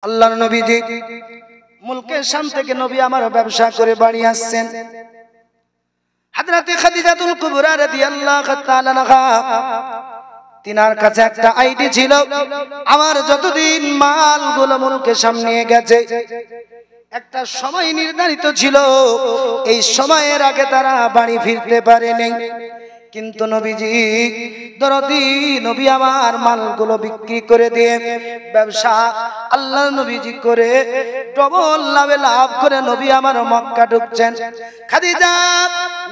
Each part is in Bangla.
আল্লাহর নবীজি মুলকের শাম থেকে নবী আমার ব্যবসা করে বাড়ি আসছেন। হযরতে খাদিজাতুল কুবরা রাদিয়াল্লাহু তাআলা আনহা তিনার কাছে একটা আইডি ছিল, আমার যতদিন মালগুলো মুলকের শাম নিয়ে গেছে একটা সময় নির্ধারিত ছিল, এই সময়ের আগে তারা বাড়ি ফিরতে পারেনি। কিন্তু নবীজি দরদি নবী আমার মালগুলো বিক্রি করে দিয়ে ব্যবসা আল্লাহর নবীজি করে ডবল লাভে লাভ করে নবী আমার মক্কা ঢুকছেন। খাদিজা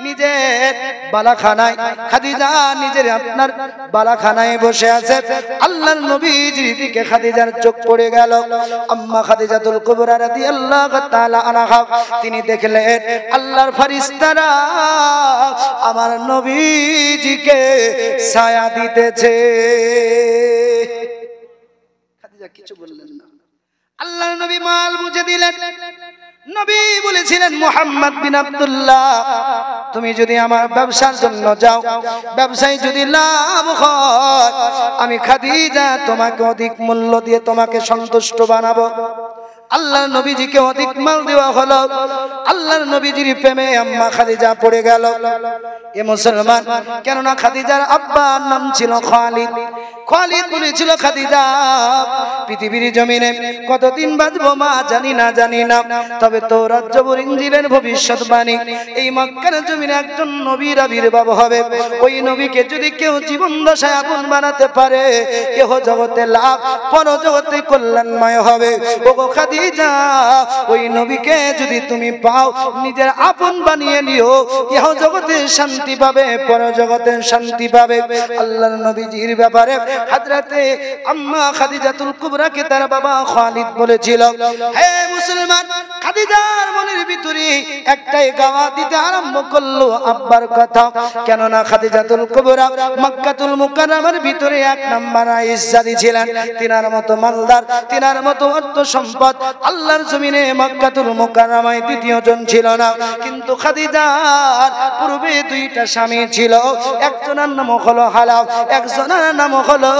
নিজের বালাখানায়, খাদিজা নিজের আপনার বালাখানায় বসে আছে। আল্লাহর নবীজির দিকে খাদিজার চোখ পড়ে গেল। আম্মা খাদিজাতুল কুবরা রাদিয়াল্লাহু তাআলা আনহা তিনি দেখলেন আল্লাহর ফেরেশতারা আমার নবীজিকে ছায়া দিতেছে। খাদিজা কিছু বললেন না। আল্লাহর নবী মাল বুঝে দিলেন। নবী বলেছিলেন মুহাম্মদ বিন আব্দুল্লাহ তুমি যদি আমার ব্যবসার জন্য যাও, ব্যবসায় যদি লাভ হয় আমি খাদিজা তোমাকে অধিক মূল্য দিয়ে তোমাকে সন্তুষ্ট বানাবো। আল্লাহর নবীজিকে অধিক মাল দেওয়া হলো। আল্লাহর নবীজির প্রেমে আম্মা খাদিজা পড়ে গেল। এ মুসলমান, কেননা খাদিজার আব্বার নাম ছিল খালিদ। খালিদ বলেছিল খাদিজা পৃথিবীর জমিনে কতদিন বাঁচবো মা জানি না, তবে তাওরাত জবুর ইনজিলের ভবিষ্যৎবাণী এই মক্কার জমিনে একজন নবীর আবির্ভাব হবে। ওই নবীকে যদি কেউ জীবন দশায় আপন বানাতে পারে ইহ জগতে লাভ, পর জগতে কল্যাণময় হবে। ওগো খাদিজা ওই নবীকে যদি তুমি পাও নিজের আপন বানিয়ে নিও, ইহ জগতে শান্তি পাবে, পর জগতে শান্তি পাবে। আল্লাহর নবীজির ব্যাপারে হযরতে আম্মা খাদিজাতুল কুবরাকে তার বাবা খালিদ বলেছিল, হে মুসলমান, খাদিজার মনের ভিতরে একটাই গাওয়া দিতে আরম্ভ করলো আব্বার কথা। কেননা খাদিজাতুল কুবরা মক্কাতুল মুকাররমার ভিতরে এক নাম্বার ইজ্জতি ছিলেন। তিনার মতো মালদার, তিনার মতো অর্থ সম্পদ আল্লাহর জমিনে মক্কাতুল মুকাররমায় দ্বিতীয় জন ছিল না। কিন্তু খাদিজার পূর্বে দুইটা স্বামী ছিল, একজনের নাম হলো হালাল, একজনের নাম হলো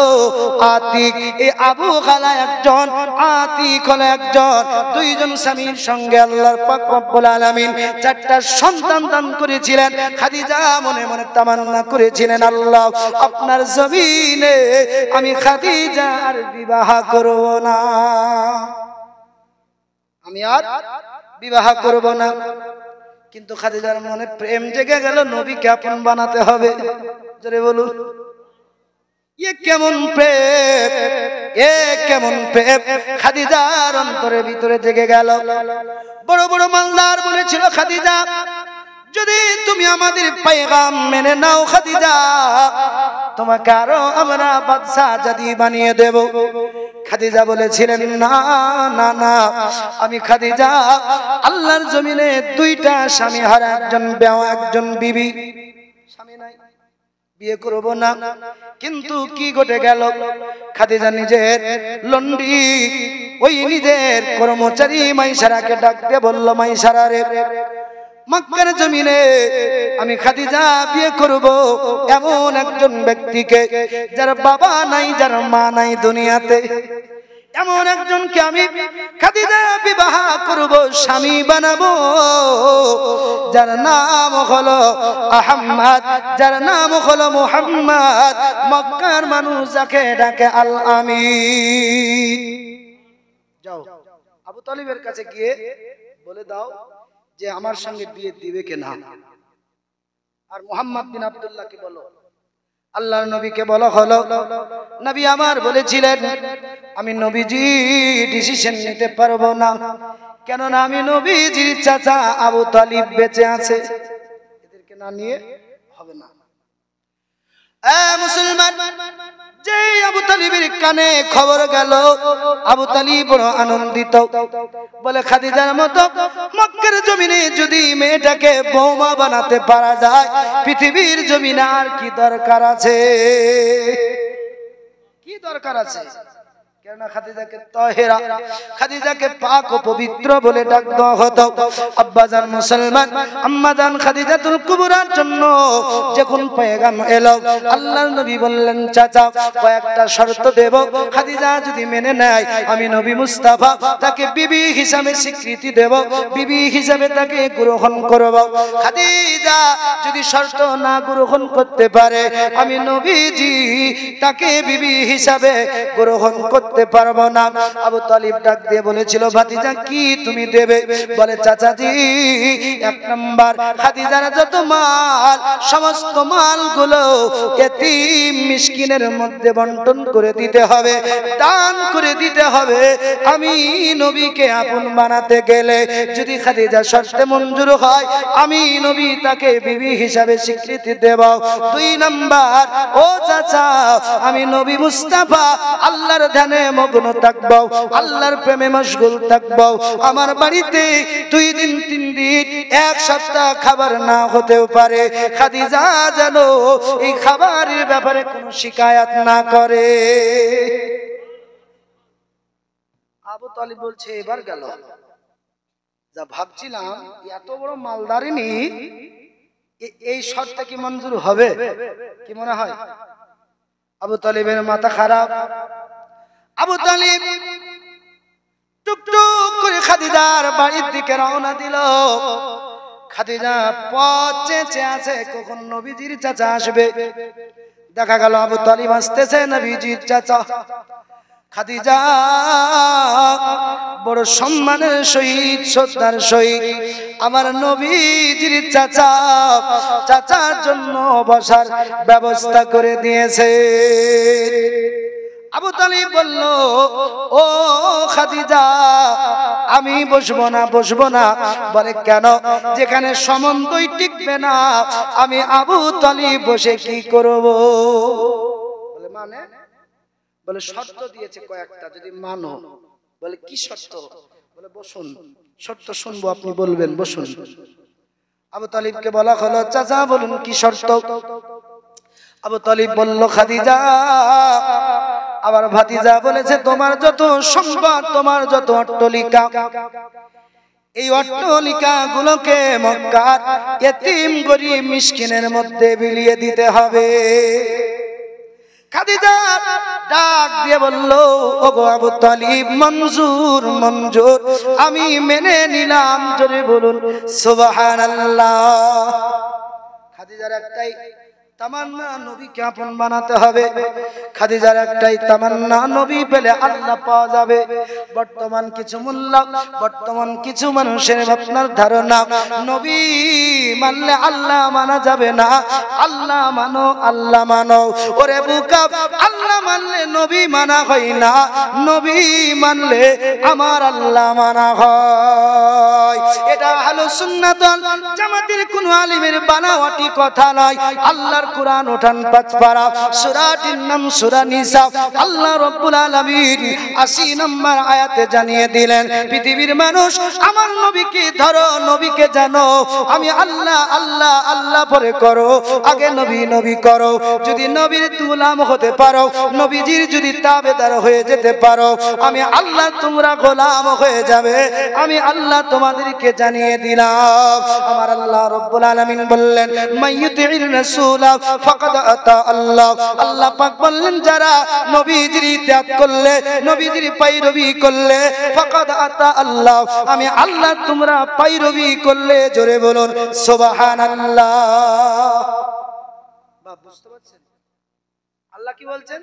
আতিক। এই আবু খালা একজন, আতিক হলো একজন। দুইজন স্বামীর সঙ্গে আল্লাহর পাক রব্বুল আলামিন চারটা সন্তান দান করেছিলেন। খাদিজা মনে মনে তামান্না করেছিলেন, আল্লাহ আপনার জমিনে আমি খাদিজার বিবাহ করব না, আমি আর বিবাহ করব না। কিন্তু খাদিজার মনে প্রেম জেগে গেল, নবীকে আপন বানাতে হবে। জোরে বলুন, এ কেমন প্রেম, এ কেমন প্রেম খাদিজার অন্তরের ভিতরে জেগে গেল। বড় বড় মালদার বলেছিল, খাদিজা যদি তুমি আমাদের পয়গাম মেনে নাও খাদিজা তোমাকে আরো আমরা বাদশা জাদি বানিয়ে দেব। খাদিজা বলেছিলেন না না না, আমি খাদিজা আল্লাহর জমিনে দুইটা স্বামী হারা, একজন বেওয়া, একজন বিবি, স্বামী নাই, বিয়ে করব না। কিন্তু কি ঘটে গেল, খাদিজা নিজের লন্ডি ওই নিজের কর্মচারী মাইসারাকে ডাক দিয়ে বলল, মাইসারা রে, মক্কার জমিনে আমি খাদিজা বিয়ে করব এমন একজন ব্যক্তিকে যার বাবা নাই, যার মা নাই দুনিয়াতে, এমন একজনকে আমি খাদিজা বিবাহ করব, স্বামী বানাবো, যার নাম হলো আহমদ, যার নাম হলো মুহাম্মদ। মক্কার মানুষ যাকে ডাকে আল আমিন। যাও আবু তালিবের কাছে গিয়ে বলে দাও যে আমার সঙ্গে বিয়ে দিবে কিনা। আর মুহাম্মদ বিন আব্দুল্লাহকে বলো, আল্লাহর নবীকে বলা হলো। নবী আমার বলেছিলেন আমি নবীজি ডিসিশন নিতে পারবো না, কেননা আমি নবীজির চাচা আবু তালিব বেঁচে আছে, এদেরকে না নিয়ে হবে না। মুসলমান, যে আবু তালিবের কানে খবর গেল, আবু তালিব বড় আনন্দিত, বলে খাদিজার মতো মক্কার জমিনে যদি মেয়েটাকে বৌমা বানাতে পারা যায় পৃথিবীর জমিনে আর কি দরকার আছে, কি দরকার আছে। কেননা খাদিজাকে তাহেরা, খাদিজাকে পাক ও পবিত্র বলে ডাক দেওয়া হতো। আব্বাজান মুসলমান, আম্মাজান খাদিজাতুল কুবরার জন্য যখন পয়গাম এলো, আল্লাহর নবী বললেন, চাচা কয়েকটা শর্ত দেব, খাদিজা যদি মেনে নেয় আমি নবী মুস্তাফা তাকে বিবি হিসাবে স্বীকৃতি দেব, বিবি হিসাবে তাকে গ্রহণ করব। খাদিজা যদি শর্ত না গ্রহণ করতে পারে আমি নবীজি তাকে বিবি হিসাবে গ্রহণ করতে পারবো না। আবু তালিব ডাক দিয়ে বলেছিল, ভাতিজা কি তুমি দেবে? বলে, চাচাজি এক নাম্বার খাদিজার যত মাল, সমস্ত মালগুলো এতিম মিসকিনের মধ্যে বন্টন করে দিতে হবে, দান করে দিতে হবে। আমি নবীকে আপন বানাতে গেলে যদি খাদিজা শর্তে মঞ্জুর হয় আমি নবী তাকে বিবি হিসাবে স্বীকৃতি দেব। দুই নাম্বার, ও চাচা আমি নবী মুস্তাফা আল্লাহর ধ্যানে মগ্ন থাকব, আল্লাহর প্রেমে মশগুল থাকব। আমার বাড়িতে 2 দিন 3 দিন 1 সপ্তাহ খাবার না হতেও পারে, খাদিজা যেন এই খাবারের ব্যাপারে কোনো শিকায়াত না করে। আবু তালিব বলছে, এবার গেল। যা ভাবছিলাম এত বড় মালদারিনী, এই শর্তে কি মঞ্জুর হবে? কি মনে হয়? আবু তালিবের মাথা খারাপ। আবু তালিব টুকটুক করে খাদিজার বাড়ির দিকে রওনা দিল। খাদিজা পথ চেয়ে আছে কখন নবীজির চাচা আসবে। দেখা গেল আবু তালিব আসতেছে, নবীজির চাচা। খাদিজা বড় সম্মানের সহিত, শ্রদ্ধার সহিত আমার নবীজির চাচা, চাচার জন্য বসার ব্যবস্থা করে দিয়েছে। আবু তালিব বলল, ও খাদিজা আমি বসবো না, বসবো না। বলে, কেন? যেখানে সম্বন্ধই টিকবে না আমি আবু তালিব বসে কি করব? বলে, মানে? বলে, শর্ত দিয়েছে কয়েকটা, যদি মানো। বলে, কি শর্ত? বলে, বসুন, শর্ত শুনবো, আপনি বলবেন, বসুন। আবু তালিবকে বলা হলো, চাচা বলুন কি শর্ত? আবু তালিব বলল, খাদিজা আবার ভাতিজা বলেছে, তোমার যত সম্পদ, তোমার যত অট্টালিকা, এই অট্টালিকা গুলোকে মক্কার এতিম গরীব মিসকিনের মধ্যে বিলিয়ে দিতে হবে। খাদিজা ডাক দিয়ে বলল, ওগো আবু তালিব, মঞ্জুর, মঞ্জুর, আমি মেনে নিলাম। জোরে বলুন সুবহানাল্লাহ। খাদিজার একটাই তামান্না, নবীকে আপন বানাতে হবে। খাদিজার একটাই তামান্না, নবী পেলে আল্লাহ পাওয়া যাবে। বর্তমান কিছু মোল্লা, বর্তমান কিছু মানুষের আপনার ধারণা নবী মানলে আল্লাহ মানা যাবে না। আল্লাহ মানো, আল্লাহ মানো। ওরে বুকা, আল্লাহ মানলে নবী মানা হয় না, নবী মানলে আমার আল্লাহ মানা হয়। এটা আহলুস সুন্নাত ওয়াল জামাতের কোন আলিমের বানাওয়াটি কথা নয়। আল্লাহর কুরআন ওঠান 5 পারা, সূরাটির নাম সূরা নিসা। আল্লাহ রাব্বুল আলামিন 80 নম্বর আয়াতে জানিয়ে দিলেন, পৃথিবীর মানুষ আমার নবীকে ধরো, নবীকে জানো। আমি আল্লাহ, আল্লাহ, আল্লাহ পরে করো, আগে নবী, নবী করো। যদি নবীর গোলাম হতে পারো, নবীজির যদি তাবেদার হয়ে যেতে পারো, আমি আল্লাহ তোমরা গোলাম হয়ে যাবে। আমি আল্লাহ তোমাদেরকে জানিয়ে দিলাম। আমার আল্লাহ রাব্বুল আলামিন বললেন, মাইয়ুতির রাসূলা ফাকাদ আতা আল্লাহ। আল্লাহ পাক বললেন, যারা নবীজির ইতাআত করলে, নবীজির পায়রবি করলে, ফাকাদ আতা আল্লাহ, আমি আল্লাহ তোমরা পায়রবি করলে। জোরে বলুন সুবহানাল্লাহ। বাপ, বুঝতে পারছেন আল্লাহ কি বলছেন?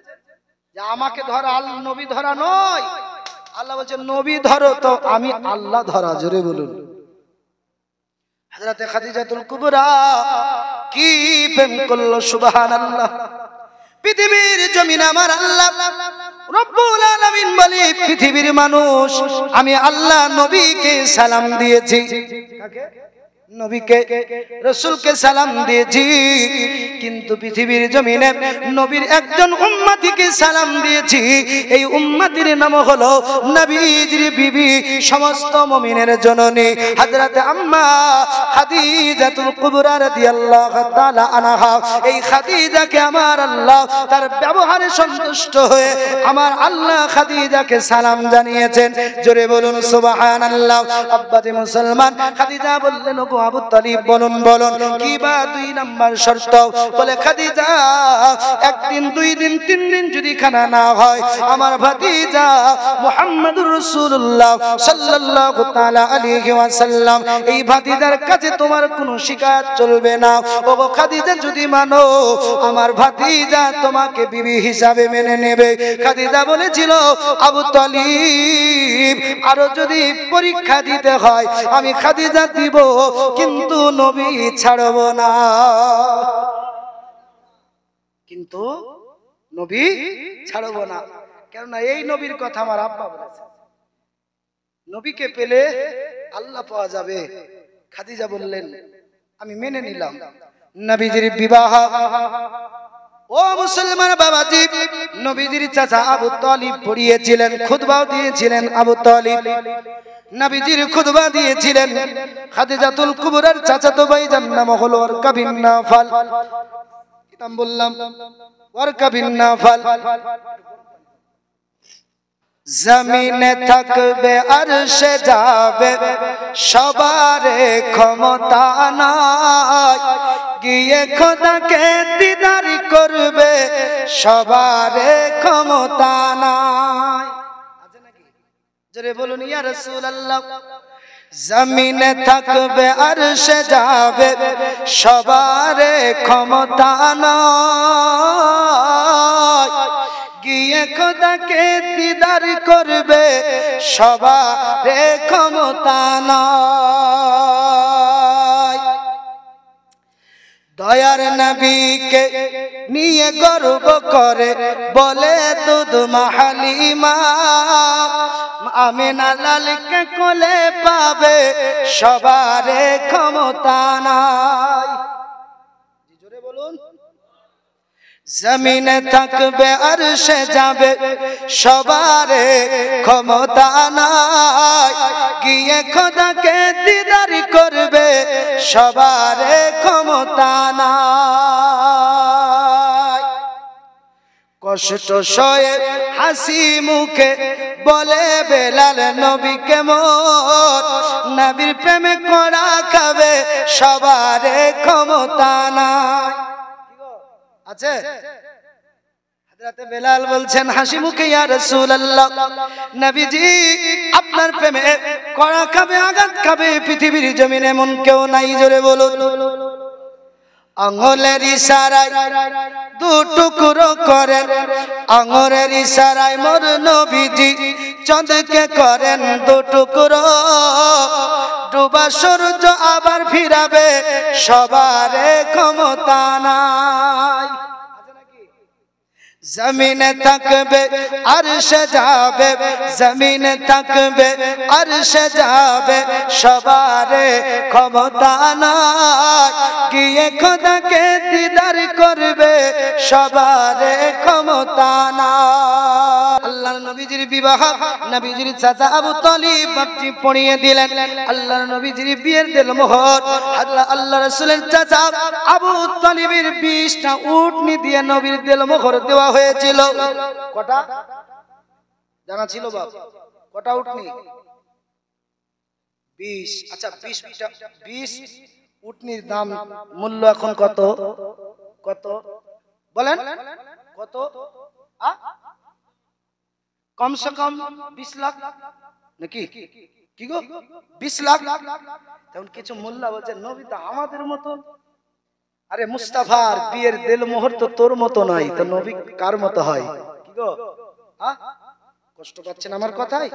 যে আমাকে ধরা, আল্লাহ নবী ধরা নয়। আল্লাহ বলছেন, নবী ধরো তো আমি আল্লাহ ধরা। জোরে বলুন। হযরতে খাদিজাতুল কুবরা কি প্রেম করলো, সুবহানাল্লাহ। পৃথিবীর জমিন আমার আল্লাহ রব্বুল আলামিন বলে, পৃথিবীর মানুষ আমি আল্লাহ নবীকে সালাম দিয়েছি। কাকে? নবীকে রাসূলকে সালাম দিয়েছি, কিন্তু পৃথিবীর জমিনে নবীর একজন উম্মতিকে সালাম দিয়েছি। এই উম্মতির নাম হলো নবীজির বিবি, সমস্ত মুমিনের জননী হযরত আম্মা খাদিজাতুল কুবরা রাদিয়াল্লাহু তাআলা আনহা। এই খাদিজাকে আমার আল্লাহ তার ব্যবহারে সন্তুষ্ট হয়ে আমার আল্লাহ খাদিজাকে সালাম জানিয়েছেন। জোরে বলুন সুবহানাল্লাহ। আব্বাতে মুসলমান, খাদিজা বললেন, ওগো আবু তালিব বলুন বলুন কি বা 2 নাম্বার শর্ত? বলে খাদিজা, একদিন 2 দিন 3 দিন যদি খানা না হয়, আমার ভাতিজা মুহাম্মদুর রাসূলুল্লাহ সাল্লাল্লাহু তাআলা আলাইহি ওয়াসাল্লাম, এই ভাতিজার কাছে তোমার কোনো শিকায়ত চলবে না। ওগো খাদিজা, যদি মানো, আমার ভাতিজা তোমাকে বিবি হিসাবে মেনে নেবে। খাদিজা বলেছিল, আবু তালিব, আরো যদি পরীক্ষা দিতে হয় আমি খাদিজা দিব, কিন্তু নবী ছাড়ব না। কিন্তু নবী ছাড়ব না, কেননা এই নবীর কথা আমার আব্বা বলেছে, নবীকে পেলে আল্লাহ পাওয়া যাবে। খাদিজা বললেন, আমি মেনে নিলাম। নবীজির বিবাহ, ও মুসলমান বাবাজি, নবীজির চাচা আবু তালিব পড়িয়েছিলেন, খুতবা দিয়েছিলেন আবু তালিব, নবীজির খুতবা দিয়েছিলেন। খাদিজাতুল কুবরার চাচাতো ভাইজান নাম হলো ওয়ারকা বিন নাফাল। কি নাম বললাম? ওয়ারকা বিন নাফাল। জমিনে থাকবে আরশে যাবে, সবার ক্ষমতা নাই, গিয়ে খোদাকে দিদার করবে, সবার ক্ষমতা নাই। আছে নাকি? জোরে বলুন ইয়া রাসূলুল্লাহ। জমিনে থাকবে আরশে যাবে, সবার ক্ষমতা নাই, গিয়ে খোদাকে দিদার করবে, সবার ক্ষমতা নাই। দয়ার নবীকে নিয়ে গর্ব করে বলে দুধ হালিমা, আমিনা লালকে কোলে পাবে, সবার ক্ষমতা নাই। জোরে বলুন। জমিনে থাকবে আরশে যাবে, সবার ক্ষমতা নাই, গিয়ে খোদাকে দিদার করবে, সবার ক্ষমতা নাই। কষ্ট সয়ে হাসি মুখে বলে বেলাল, নবী কেমন, নবীর প্রেমে কড়া খাবে, সবার ক্ষমতা নাই। আছে? হযরতে বেলাল বলছেন হাসি মুখে, ইয়া রাসূলুল্লাহ, নবীজি আপনার প্রেমে কড়া খাবে, আঘাত খাবে, পৃথিবীর জমিনে এমন কেউ নাই। জোরে বলুন। আঙ্গুলের ইশারায় 2 টুকরো করেন, আঙ্গুলের ইশারায় মোর নবীজি চাঁদকে করেন 2 টুকরো, ডুবা সূর্য আবার ফিরাবে, সবার ক্ষমতা নাই। জমিনে থাকবে আরশে যাবে, জমিনে থাকবে আরশে যাবে, সবার ক্ষমতা নাই, গিয়ে খোদাকে দিদার করবে, সবার ক্ষমতা নাই। আল্লাহর নবীজির বিবাহ, নবীজির চাচা আবু তালিব বাপজি পড়িয়ে দিলেন। আল্লাহর নবীজির বিয়ের দিলমোহর আল্লাহ রাসূলের চাচা আবু তালিবের 20টা উটনি দিয়ে নবীর দিলমোহর দেওয়া হয়েছিল। কটা জানা ছিল বাপ? কটা উটনি? 20। আচ্ছা, 20 উটনির দাম মূল্য এখন কত? কত বলেন? কত? কমসে কম 20 লাখ নাকি? কি গো, 20 লাখ? তেমন কিছু মূল্য বলছে, নবী তো আমাদের মতো। আরে মুস্তাফার বিয়ের দিলমোহর তো তোর মতো নয়, তো নবী কার মতো হয়? কি গো, কষ্ট পাচ্ছেন আমার কথায়?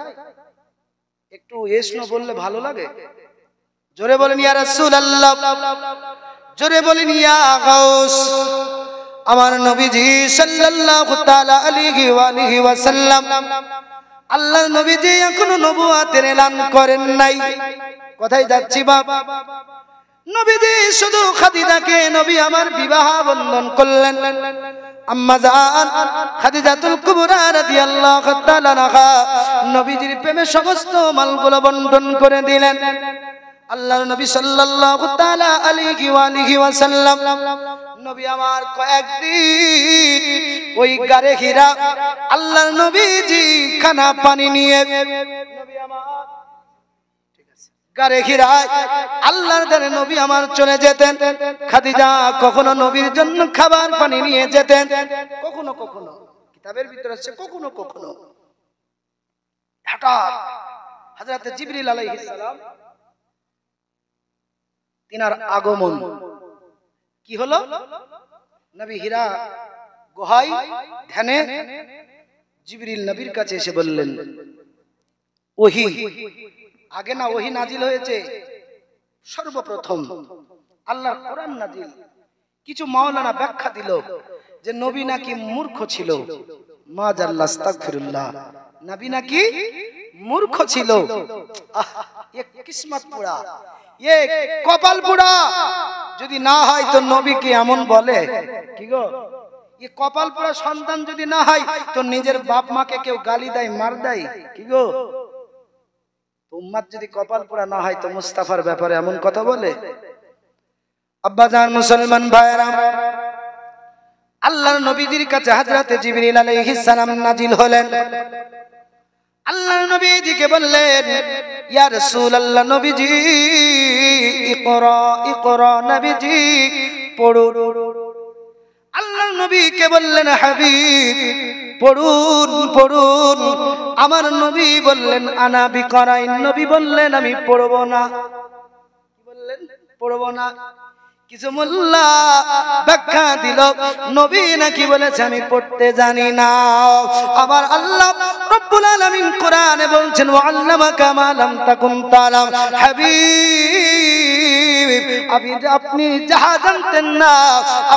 একটু এসনো বললে ভালো লাগে। জোরে বলেন ইয়া রাসূলুল্লাহ, জোরে বলেন ইয়া গাউস। আমার নবীজি সাল্লাল্লাহু তাআলা আলাইহি ওয়া আলিহি ওয়াসাল্লাম, আল্লাহ নবীজি এখনো নবুয়তের এলান করেন নাই। কোথায় যাচ্ছি বাবা? নবীজি শুধু খাদিজাকে নবী আমার বিবাহ বন্ধন করলেন। আম্মা জান খাদিজাতুল কুবরা রাদিয়াল্লাহু তাআলা আনহা নবীজির প্রেমে সমস্ত মালগুলো বন্টন করে দিলেন। আল্লাহর নবী সাল্লাল্লাহু তাআলা আলাইহি ওয়া আলিহি ওয়াসাল্লাম নবী আমার কয়েকদিন ওই গারে হীরা আল্লাহর নবীজি খানা পানি নিয়ে নবী আমার গারে হীরায় আল্লাহর দরে নবী আমার চলে যেতেন। খাদিজা কখনো নবীর জন্য খাবার পানি নিয়ে যেতেন, কখনো কখনো কিতাবের ভিতরে আছে কখনো কখনো হঠাৎ হযরত জিবরিল আলাইহিস সালাম তিনার আগমন কি হলো, নবী হীরা গুহায় ধ্যানে জিবরিল নবীর কাছে এসে বললেন, ওহী আগে না ওহী নাজিল হয়েছে, সর্বপ্রথম আল্লাহর কোরআন নাজিল। কিছু মাওলানা ব্যাখ্যা দিল যে নবী নাকি মূর্খ ছিল, মাজাল্লাহ আস্তাগফিরুল্লাহ, নবী নাকি মূর্খ ছিল। এক কিসমত পোড়া, এক কপাল পোড়া, যদি না হয় তো নবীকে এমন বলে কি গো, এ কপাল পোড়া সন্তান যদি না হয় তো নিজের বাপ মাকে কেউ গালি দেয়, মার দেয় কি গো, উম্মত যদি কপাল পোড়া না হয় তো মুস্তাফার ব্যাপারে এমন কথা বলে। আব্বাজান মুসলমান ভাইরা, আল্লাহর নবীজির কাছে হযরত জিবরিল আলাইহিস সালাম নাজিল হলেন। আল্লাহর নবীজিকে বললেন, ইয়া রাসূলুল্লাহ, নবীজি ইকরা ইকরা, নবীজি পড়ুন। আল্লাহর নবীকে বললেন, হাবিব পড়ুন পড়ুন। আমার নবী বললেন, আনা বিকরাইন, নবী বললেন আমি পড়ব না। কি বললেন? পড়ব না। কিছু মোল্লা ব্যাখ্যা দিল নবী নাকি বলেছে আমি পড়তে জানি না। আবার আল্লাহ রব্বুল আলামিন কোরআনে বলছেন, ওয়া আল্লামাকা মা লাম তাকুন তাআলাম, হাবিব আপনি যাহা জানতেন না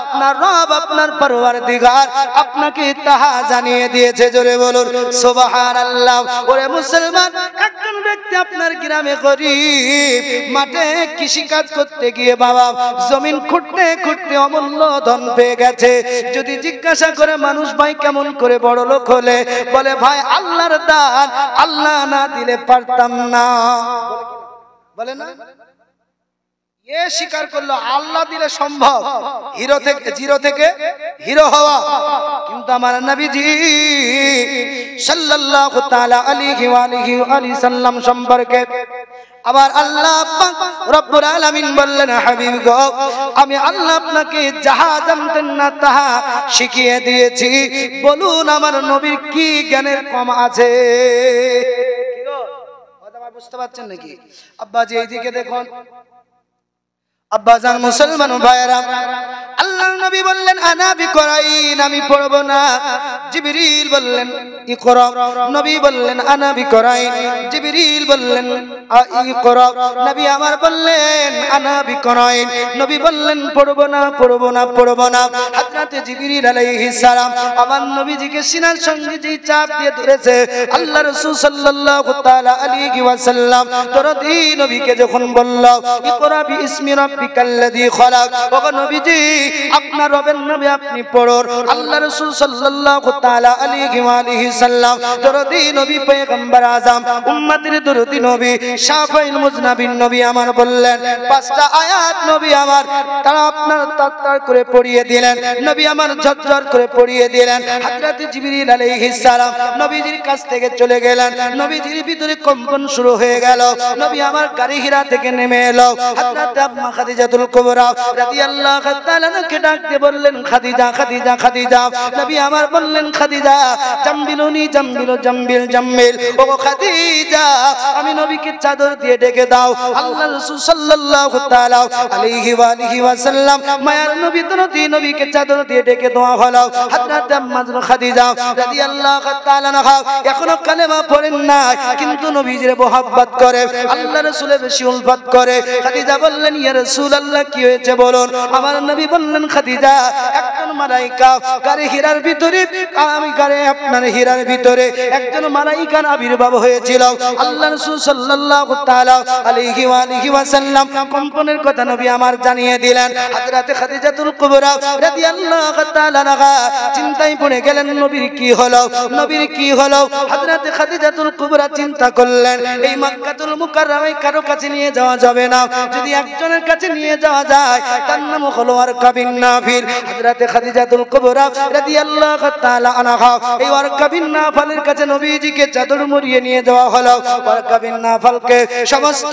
আপনার রব আপনার পরওয়ারদিগার আপনাকে তাহা জানিয়ে দিয়েছে। জোরে বলুন সুবহানাল্লাহ। ওরে মুসলমান, একজন ব্যক্তি আপনার গ্রামে গরীব, মাঠে কৃষি কাজ করতে গিয়ে বাবা জমিন খুঁড়তে খুঁড়তে অমূল্য ধন পেয়ে গেছে। যদি জিজ্ঞাসা করে মানুষ ভাই কেমন করে বড় লোক হলে, বলে ভাই আল্লাহর দান, আল্লাহ না দিলে পারতাম না। বলে না, এ স্বীকার করলো আল্লাহ দিলে সম্ভব হিরো থেকে জিরো থেকে হিরো হওয়া। কিন্তু আমার নবীজি সাল্লাল্লাহু তাআলা আলাইহি ওয়া আলিহি সাল্লাম সম্পর্কে আবার আল্লাহ পাক রব্বুল আলামিন বললেন, হাবিব গো আমি আল্লাহ আপনাকে যাহা জানতেন না তাহা শিখিয়ে দিয়েছি। বলুন আমার নবীর কি জ্ঞানের কম আছে? কি গো কথা বুঝতে পারছেন নাকি? আব্বাজি এইদিকে দেখুন। আব্বাজান মুসলমান ভাইরা, আল্লাহর নবী বললেন আনা বিকরাইন, আমি পড়ব না। জিবরিল বললেন ইকরা, নবী বললেন আনা বিকরাইন। জিবরিল বললেন ইকরা, নবী আমার বললেন আনা বিকরাইন। নবী বললেন পড়ব না পড়ব না পড়ব না। হযরত জিবরিল আলাইহিস সালাম আমার নবীজিকে সিনার সঙ্গে যেই চাপ দিয়ে ধরেছে, আল্লাহ রাসূল সাল্লাল্লাহু তাআলা আলাইহি ওয়াসাল্লাম দরদি নবীকে যখন বলল ইকরা বিইসমি রাব্বিকাল্লাযী খালাক, ওগো নবীজি আপনার রবের নামে আপনি পড়ুন। আল্লাহ রাসূল সাল্লাল্লাহু তাআলা আলাইহি ওয়া আলিহি সাল্লাম দরদি নবী পয়গম্বর আযম উম্মতের দরদি নবী শাফাইল মুজনাবিন নবী আমার বললেন পাঁচটা আয়াত নবী আমার তারা আপনার তার করে পড়িয়ে দিলেন। নবী আমার ঝরঝর করে পড়িয়ে দিলেন। হযরত জিবরিল আলাইহিস সালাম নবীজির কাছ থেকে চলে গেলেন। নবীজির ভিতরে কম্পন শুরু হয়ে গেল। নবী আমার গাড়ি হীরা থেকে নেমে এলো। হযরত আম্মা খাদিজাতুল কুবরা রাদিয়াল্লাহু তাআলা কে ডাক দিয়ে বললেন, খাদিজা খাদিজা খাদিজা। নবী আমার বললেন, খাদিজা জামবিলুনি জামবিলু জামবিল জামবিল, ও খাদিজা আমি নবীকে চাদর দিয়ে ঢেকে দাও। আল্লাহ রাসূল সাল্লাল্লাহু তাআলা আলাইহি ওয়া আলিহি ওয়াসাল্লাম মায়ার নবী দরদি নবীকে চাদর দিয়ে ঢেকে দেওয়া হলো। হযরত আম্মা খাদিজা রাদিয়াল্লাহু তাআলা আনহা এখনো কালেমা পড়েন না, কিন্তু নবীজির মোহাব্বত করে, আল্লাহ রাসূলের বেশি উলফত করে। খাদিজা বললেন, ইয়া রাসূলুল্লাহ কি হয়েছে বলুন। আমার নবী বললেন, খাদিজা একজন মালাইকা গারে হীরার ভিতরে, আমি গারে আপনার হীরার ভিতরে একজন মালাইকার আবির্ভাব হয়েছিল। আল্লাহ রাসূল সাল্লাল্লাহু সাল্লাল্লাহু তাআলা আলাইহি ওয়া আলিহি ওয়াসাল্লাম কম্পনের কথা নবী আমার জানিয়ে দিলেন। হযরতে খাদিজাতুল কুবরা রাদিয়াল্লাহু তাআলা আনহা চিন্তায় পড়ে গেলেন, নবীর কি হলো, নবীর কি হলো। হযরতে খাদিজাতুল কুবরা চিন্তা করলেন, এই মক্কাতুল মুকাররমায় কারো কাছে নিয়ে যাওয়া যাবে না, যদি একজনের কাছে নিয়ে যাওয়া যায় তার নাম হলো ওয়ারকা বিন নাফিল। হযরতে খাদিজাতুল কুবরা রাদিয়াল্লাহু তাআলা আনহা এই ওয়ারকা বিন নাফিলের কাছে নবীজিকে চাদর মুড়িয়ে নিয়ে যাওয়া হলো। ওয়ারকা বিন নাফিলকে সমস্ত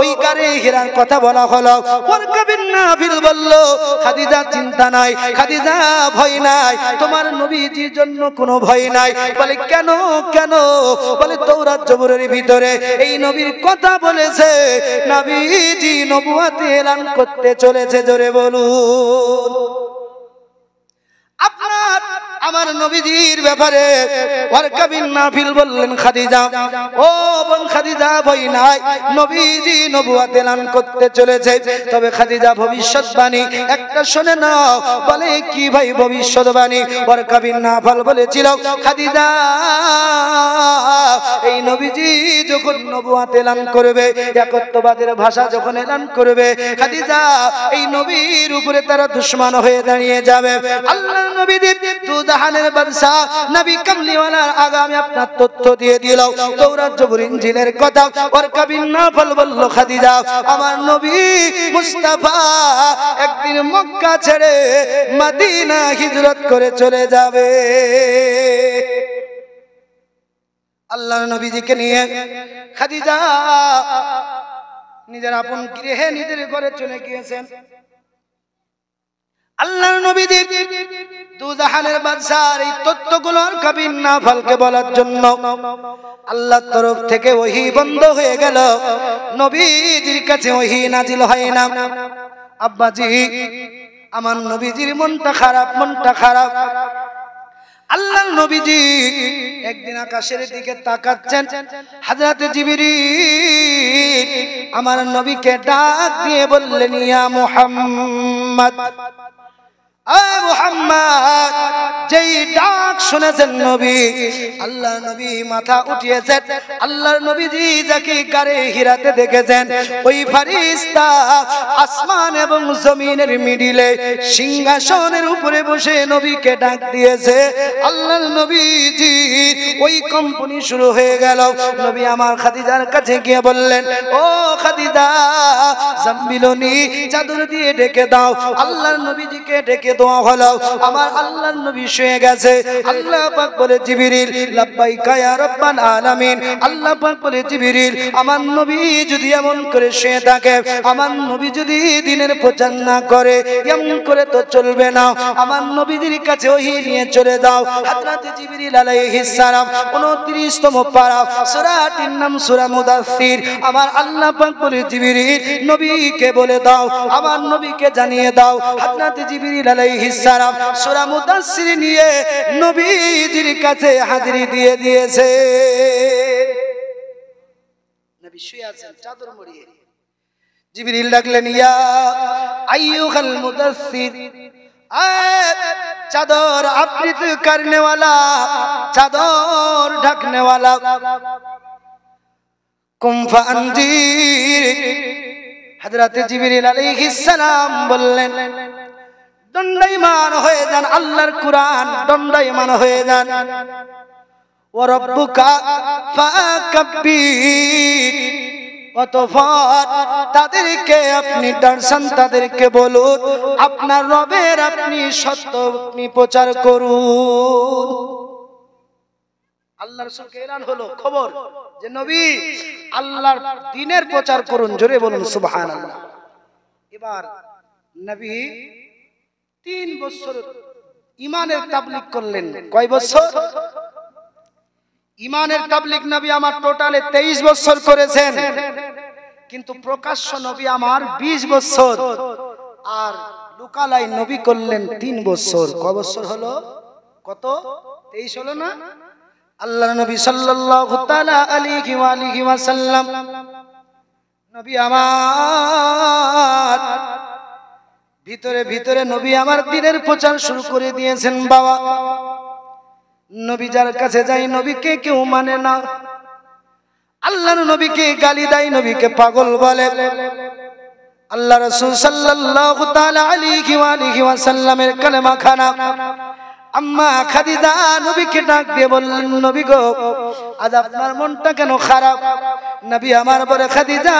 ওই গারে হীরার কথা বলা হলো। ওয়ারকা বিন নাফিল বলল, খাদিজা চিন্তা নাই, খাদিজা ভয় নাই, তোমার নবীজির জন্য কোনো ভয় নাই। বলে কেন কেন? বলে তাওরাত জবুরের ভিতরে এই নবীর কথা বলেছে, নবীজি নবুয়ত এলান করতে চলেছে। জোরে বলুন। আপনার আমার নবীজির ব্যাপারে ওয়ারকা বিন নাফিল বললেন, খাদিজা ও বোন খাদিজা ভয় নাই, নবীজি নবুয়ত এলান করতে চলেছে। তবে খাদিজা ভবিষ্যৎবাণী একটা শুনে নাও। বলে কি ভাই ভবিষ্যৎবাণী? ওয়ারকা বিন নাফিল বলেছিল, খাদিজা এই নবীজি যখন নবুয়ত এলান করবে, একত্ববাদের ভাষা যখন এলান করবে, খাদিজা এই নবীর উপরে তারা দুশমন হয়ে দাঁড়িয়ে যাবে। আল্লাহ নবী দু জাহানের বাদশা নবী কামলিওয়ালার আগামী আপনার তথ্য দিয়ে দিল, তাওরাত জবুর ইনজিলের কথা। ওয়ারকা বিন নাফিল বলল, খাদিজা আমার নবী মুস্তাফা একদিন মক্কা ছেড়ে মদিনা হিজরত করে চলে যাবে। আল্লাহর নবীজিকে নিয়ে খাদিজা নিজের আপন গৃহে নিজের ঘরে চলে গিয়েছেন। আল্লাহর নবীজি দু জাহানের বাদশার এই তথ্যগুলো ওয়ারকা বিন নাফিলকে বলার জন্য আল্লাহর তরফ থেকে ওহী বন্ধ হয়ে গেল, নবীজির কাছে ওহী নাজিল হয় না। আব্বাজি আমার নবীজির মনটা খারাপ, মনটা খারাপ। আল্লাহর নবীজি একদিন আকাশের দিকে তাকাচ্ছেন, হযরতে জিবরিল আমার নবীকে ডাক দিয়ে বললেন, ইয়া মুহাম্মদ, মুহাম্মদ। যেই ডাক শুনেছেন নবী, আল্লাহর নবী মাথা উঠিয়েছেন। আল্লাহর নবীজি যাকে গারে হীরাতে দেখেছেন, ওই ফেরেশতা আসমান এবং জমিনের মিডিলে সিংহাসনের উপরে বসে নবীকে ডাক দিয়েছে। আল্লাহর নবীজি ওই কম্পনি শুরু হয়ে গেল। নবী আমার খাদিজার কাছে গিয়ে বললেন, ও খাদিজা জাম্বিলনি চাদর দিয়ে ঢেকে দাও। আল্লাহর নবীজিকে ঢেকে দেওয়া হলো। আমার আল্লাহর নবী শুয়ে গেছে। আল্লাহ পাক বলে, জিবরিল লাব্বাইকা ইয়া রাব্বাল আলামিন। আল্লাহ পাক বলে, জিবরিল আমার নবী যদি এমন করে শুয়ে থাকে, আমার নবী যদি দ্বীনের প্রচার না করে, এমন করে তো চলবে না। আমার নবীজির কাছে ওহী নিয়ে চলে যাও। হযরত জিবরিল আলাইহিস সালাম 29তম পারা, সূরাটির নাম সূরা মুদাসসির। আমার আল্লাহ পাক বলে, জিবরিল নবীকে বলে দাও, আমার নবীকে জানিয়ে দাও। হযরত জিবরিল আলাইহিস সালাম সূরা মুদাসসির নিয়ে নবীজির কাছে হাজিরি দিয়ে দিয়েছে। নবী শুয়ে আছেন চাদর মুড়িয়ে। জিবরিল ডাকলেন, ইয়া আইয়ুহাল মুদাসসির, চাদর আবৃত করনে वाला, চাদর ঢাকনে वाला, কুম ফানজির। হযরত জিবরিল আলাইহিস সালাম বললেন, দণ্ডায়মান হয়ে যান, আল্লাহর কুরআন দণ্ডায়মান হয়ে যান। ওয়া রাব্বুকা ফাকাব্বির, অতঃপর তাদেরকে আপনি ডাকছেন, তাদেরকে বলুন আপনার রবের আপনি সত্য আপনি প্রচার করুন। আল্লাহর রাসূলকে এলান হলো খবর যে নবী আল্লাহর দ্বীনের প্রচার করুন। জোরে বলুন সুবহানাল্লাহ। এবার নবী 3 বছর ঈমানের তাবলীগ করলেন। কয় বছর? ঈমানের তাবলীগ নবী আমার টোটালে 23 বছর করেছেন, কিন্তু প্রকাশ্য নবী আমার 20 বছর, আর লুকালাই নবী করলেন 3 বছর। কয় বছর হলো? কত? 23 হলো না? আল্লাহর নবী সাল্লাল্লাহু তাআলা আলাইহি ওয়া আলিহি ওয়াসাল্লাম নবী আমার ভিতরে ভিতরে নবী আমার দ্বীনের প্রচার শুরু করে দিয়েছেন। বাবা নবী যার কাছে যাই নবীকে কেউ মানে না। আল্লাহর নবীকে গালি দেয়, নবীকে পাগল বলে। আল্লাহ রাসূল সাল্লাল্লাহু তাআলা আলাইহি ওয়া আলিহি ওয়াসাল্লামের কালেমা খানা আম্মা খাদিজা নবীকে ডাক দিয়ে বললেন, নবী গো, আজ আপনার মনটা কেন খারাপ? নবী আমার বলে, খাদিজা,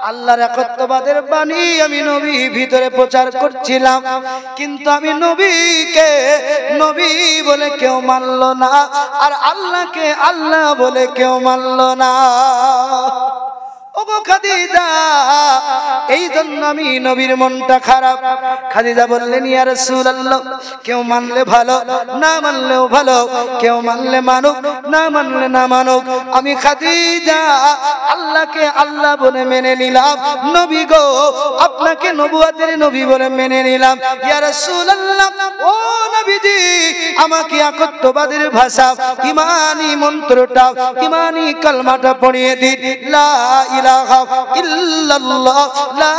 আল্লাহর একত্ববাদের বাণী আমি নবী ভিতরে প্রচার করছিলাম, কিন্তু আমি নবীকে নবী বলে কেউ মানল না, আর আল্লাহকে আল্লাহ বলে কেউ মানল না। ওগো খাদিজা, এই জন্য আমি নবীর মনটা খারাপ। খাদিজা বললেন, ইয়া রাসূলুল্লাহ, কেউ মানলে ভালো, না মানলেও ভালো, কেউ মানলে মানুক, না মানলে না মানুক, আমি খাদিজা আল্লাহকে আল্লাহ বলে মেনে নিলাম, নবী গো আপনাকে নবুয়তের নবী বলে মেনে নিলাম। ইয়া রাসূলুল্লাহ, ও নবীজি, আমাকে একত্ববাদের ভাষা ঈমানি মন্ত্রটা, ঈমানি কালমাটা পড়িয়ে দিন। লা ইলাহা ইল্লাল্লাহ, লা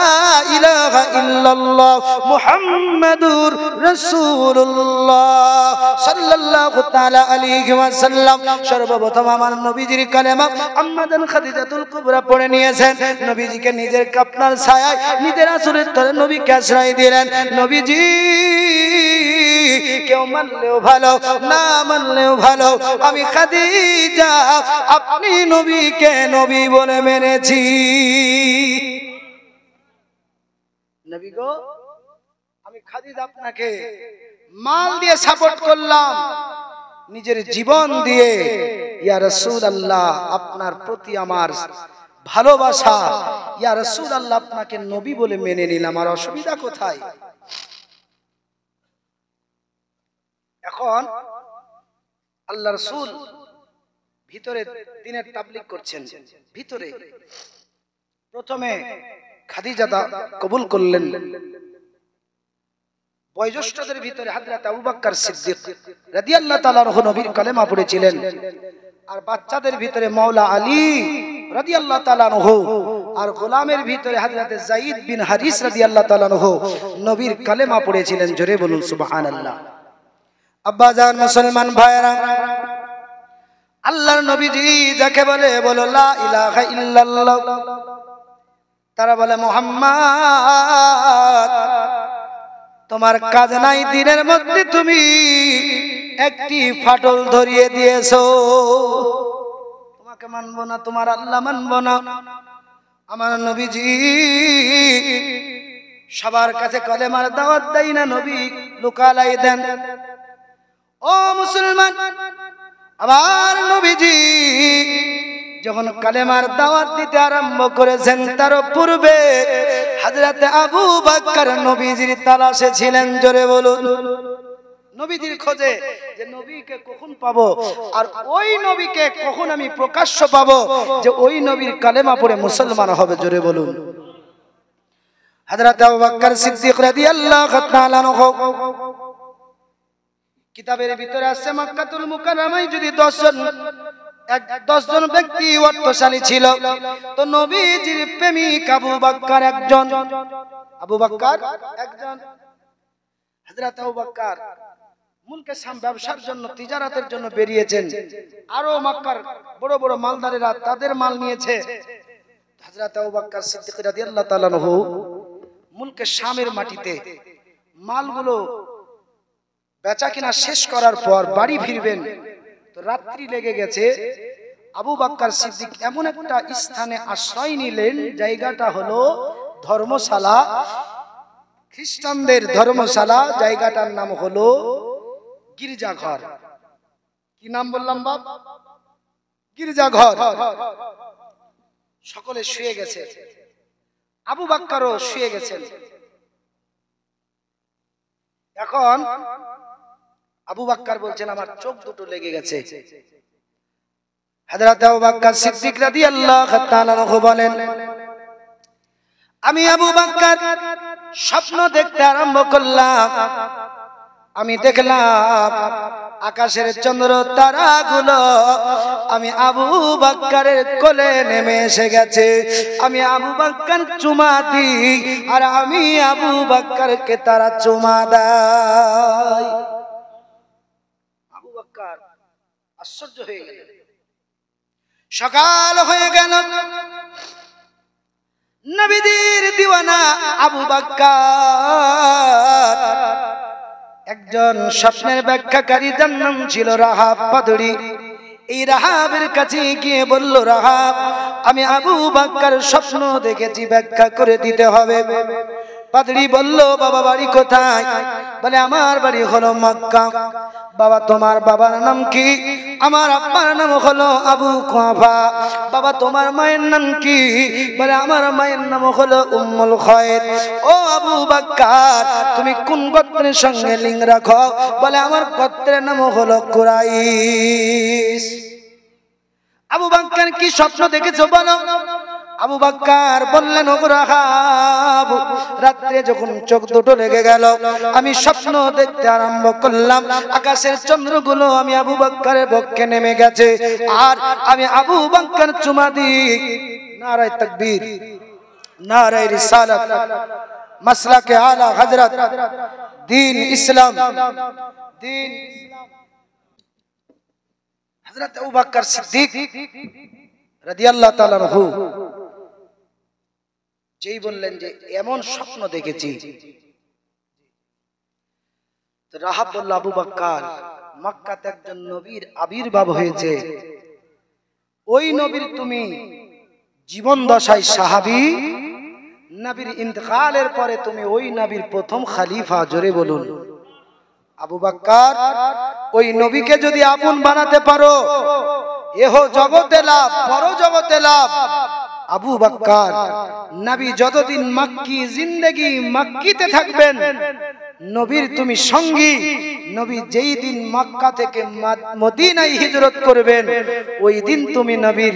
ইলাহা ইল্লাল্লাহ, মুহাম্মাদুর রাসূলুল্লাহ সাল্লাল্লাহু তাআলা আলাইহি ওয়াসাল্লাম। সর্বপ্রথম আমার নবীজির কালেমা আম্মাজান খাদিজাতুল কুবরা পড়ে নিয়েছেন। নবীজিকে নিজের কাপনার ছায়ায়, নিজের আঁচলের তলে নবীকে আশ্রয় দিলেন। নবীজি কেউ মানলেও ভালো, না মানলেও ভালো, আমি খাদিজা আপনি নবীকে নবী বলে মেনেছি। নবী গো, আমি খাদিজা আপনাকে মাল দিয়ে সাপোর্ট করলাম, নিজের জীবন দিয়ে। ইয়া রাসূলুল্লাহ, আপনার প্রতি আমার ভালোবাসা, ইয়া রাসূলুল্লাহ আপনাকে নবী বলে মেনে নিলাম, আর অসুবিধা কোথায়? এখন আল্লাহ রাসূল ভিতরে দ্বীনের তাবলীগ করছেন, ভিতরে প্রথমে খাদিজা কবুল করলেন। বয়োজ্যেষ্ঠদের ভিতরে হযরত আবু বকর সিদ্দিক রাদিয়াল্লাহু তাআলা আনহু নবীর কালেমা পড়েছিলেন, আর বাচ্চাদের ভিতরে মাওলা আলী রাদিয়াল্লাহু তাআলা আনহু, আর গোলামের ভিতরে হযরত যায়েদ বিন হারিস রাদিয়াল্লাহু তাআলা আনহু নবীর কালেমা পড়েছিলেন। জোরে বলুন সুবহানাল্লাহ। আব্বা জান, মুসলমান ভাইরা, আল্লাহর নবীজি যাকে বলে বলো লা ইলাহা ইল্লাল্লাহ, তারা বলে মুহাম্মদ তোমার কাজ নাই, দিনের মধ্যে তুমি একটি ফাটল ধরিয়ে দিয়েছো, তোমাকে মানবো না, তোমার আল্লাহ মানবো না। আমার নবীজি সবার কাছে কলেমার দাওয়াত দেয় না, নবী লুকালাই দেন। ও মুসলমান, আবার নবীজি যখন কালেমার দাওয়াত দিতে আরম্ভ করেছেন, তার পূর্বে হযরত আবু বকর নবীজির তালাশে ছিলেন। জোরে বলুন, নবীজির খোঁজে, যে নবীকে কখন পাবো, আর ওই নবীকে কখন আমি প্রকাশ্য পাবো, যে ওই নবীর কালেমা পড়ে মুসলমান হবে। জোরে বলুন। হযরত আবু বকর সিদ্দিক রাদিয়াল্লাহু তাআলা আনহু, কিতাবের ভিতরে আছে মক্কাতুল মুকাররমায় যদি 10 জন ব্যক্তি অর্থশালী ছিল, তো নবীজির প্রেমিক আবু বকর একজন। আবু বকর একজন। হযরত আবু বকর মুলকে শাম ব্যবসার জন্য, তিজারাতের জন্য বেরিয়েছেন। আরো মক্কার বড় বড় মালদারেরা তাদের মাল নিয়েছে। হযরত আবু বকর সিদ্দিক রাদিয়াল্লাহু তাআলা আনহু মুলকে শামের মাটিতে মালগুলো বেচা কিনা শেষ করার পর বাড়ি ফিরবেন, তো রাত্রি লেগে গেছে। আবু বকর সিদ্দিক এমন একটা স্থানে আশ্রয় নিলেন, জায়গাটা হলো ধর্মশালা, খ্রিস্টানদের ধর্মশালা। জায়গাটার নাম হলো গির্জাঘর। কি নাম বললাম বাপ? গির্জাঘর। সকলে শুয়ে গেছে, আবু বকরও শুয়ে গেছেন। এখন আবু বকর বলছেন, আমার চোখ দুটো লেগে গেছে। হযরত আবু বকর সিদ্দিক রাদিয়াল্লাহু তাআলা আনহু বলেন, আমি আবু বকর স্বপ্ন দেখতে আরম্ভ করলাম। আমি দেখলাম আকাশের চন্দ্র তারাগুলো আমি আবু বকরের কোলে নেমে এসে গেছে। আমি আবু বকর চুমা দিই, আর আমি আবু বকরকে তারা চুমা দেয়। আবু বকর আশ্চর্য হয়ে গেলেন। সকাল হয়ে গেল, নবীদের দিওয়ানা আবু বকর একজন স্বপ্নের ব্যাখ্যাকারী, যার নাম ছিল রাহাব পাদরি। এই রাহাবের কাছে গিয়ে বলল, রাহাব, আমি আবু বকর স্বপ্ন দেখেছি, ব্যাখ্যা করে দিতে হবে। পাদরি বলল, বাবা বাড়ি কোথায়? বলে, আমার বাড়ি হলো মক্কা। বাবা, তোমার বাবার নাম কি? আমার আব্বার নাম হলো আবু কুহাফা। বাবা, তোমার মায়ের নাম কি? বলে, আমার মায়ের নাম হলো উম্মুল খায়র। ও আবু বকর, তুমি কোন গোত্রের সঙ্গে লিঙ্ক রাখো? বলে, আমার গোত্রের নাম হলো কুরাইশ। আবু বকর, কি স্বপ্ন দেখেছো বলো? আবু বকর বললেন, ও রাহাব, রাত্রে যখন চোখ দুটো লেগে গেল, আমি স্বপ্ন দেখতে আরম্ভ করলাম, আকাশের চন্দ্রগুলো আমি আবু বকরের বক্ষে নেমে গেছে, আর আমি আবু বকর চুমা দিই। নারায়ে তাকবীর, নারায়ে রিসালাত, মাসলাকে আলা হযরত, দ্বীন ইসলাম, দ্বীন হযরত আবু বকর সিদ্দিক রাদিয়াল্লাহু তাআলা আনহু যেই বললেন যে এমন স্বপ্ন দেখেছি, তো রাহাব বলল, আবু বকর, মক্কাতে একজন নবীর আবির্ভাব হয়েছে, ওই নবীর তুমি জীবন দশায় সাহাবী, নবীর ইন্তেকালের পরে তুমি ওই নবীর প্রথম খলিফা। জোরে বলুন। আবু বকর, ওই নবীকে যদি আপন বানাতে পারো, এহ জগতে লাভ, পর জগতে লাভ। আবু বকর, নবী যতদিন মক্কি জিন্দেগি মক্কিতে থাকবেন, নবীর তুমি সঙ্গী। নবী যেই দিন মক্কা থেকে মদিনায় হিজরত করবেন, ওই দিন তুমি নবীর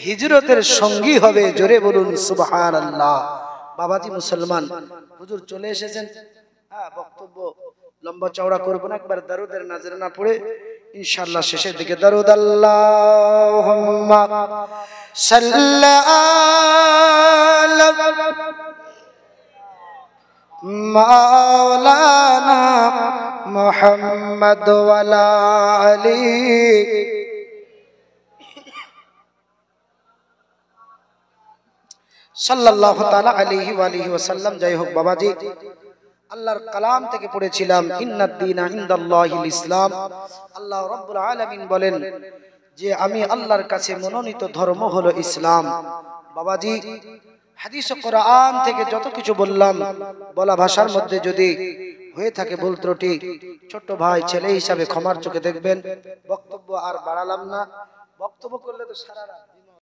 হিজরতের সঙ্গী হবে। জোরে বলুন সুবহানাল্লাহ। বাবাজি মুসলমান, হুজুর চলে এসেছেন। বক্তব্য লম্বা চওড়া করব না, একবার দরুদের নাজরানা পড়ে ইনশাআল্লাহ শেষের দিকে দরুদ। আল্লাহুম্মা সাল্লি আলা মাওলানা মুহাম্মদ ওয়া আলা আলি সাল্লাল্লাহু তাআলা আলাইহি ওয়া আলিহি ওয়াসাল্লাম। যাই হোক বাবাজি, আল্লাহর কালাম থেকে পড়েছিলাম, ইন্নাদ দীনা ইনদাল্লাহিল ইসলাম। আল্লাহ রাব্বুল আলামিন বলেন যে আমি আল্লাহর কাছে মনোনীত ধর্ম হলো ইসলাম। বাবাজি, হাদিস ও কোরআন থেকে যত কিছু বললাম, বলা ভাষার মধ্যে যদি হয়ে থাকে ভুল ত্রুটি, ছোট ভাই ছেলে হিসাবে ক্ষমার চোখে দেখবেন। বক্তব্য আর বাড়ালাম না, বক্তব্য করলে তো সারা রাত